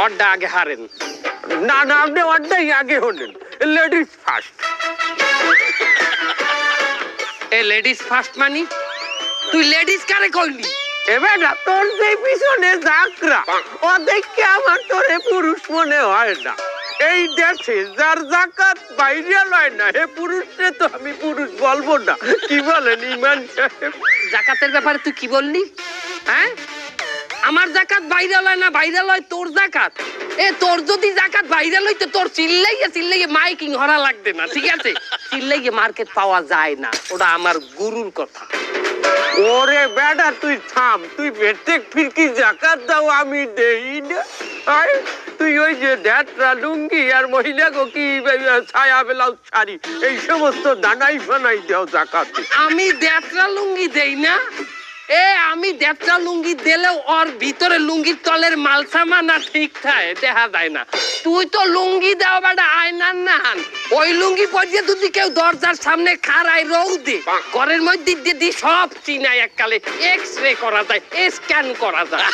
অড্ডা আগে হারেন। না না, আপনি অড্ডাই আগে হলেন। Ladies first. এ লেডিস ফার্স্ট মানি? তুই লেডিস কারে কইলি? এবার না, তোর যে পিছনে জাকরা ও দেখে আমার তোরে পুরুষ মনে হয় না। এই দেশে যার জাকাত বাইরে লয় না, হে পুরুষে তো আমি পুরুষ বলবো না। কি বলেন ইমান সাহেব? জাকাতের ব্যাপারে তুই কি বললি? হ্যাঁ, আমার জাকাত বাইরে লয় না, বাইরে লয় তোর জাকাত। এ তোর যদি জাকাত বাইরে লইতে তোর চিল্লাইয়ে মাইকিং হরা লাগবে না, ঠিক আছে? চিল্লাইয়ে মার্কেট পাওয়া যায় না, ওটা আমার গুরুর কথা। ওরে বেটা তুই থাম, তুই প্রত্যেক ফিরকি জাকাত দাও আমি দেই না। আয় তুই ওই যে ড্যাটরা লুঙ্গি আর মহিলা গো কি ছায়া ব্লাউজ শাড়ি এই সমস্ত দানাই ফানাই দাও জাকাতে। আমি দেড়টা লুঙ্গি দেই না? এ আমি দেড়টা লুঙ্গি দিলেও ওর ভিতরে লুঙ্গির তলের মালসামা না ঠিক থাকে, দেখা যায় না। তুই তো লুঙ্গি দেওয়া বেটা আয়নার নাহান, ওই লুঙ্গি পরিয়ে যদি কেউ দরজার সামনে খাড়ায় রৌদে ঘরের মধ্যে দিয়ে সব চিনায় এককালে এক্স রে করা যায়, স্ক্যান করা যায়।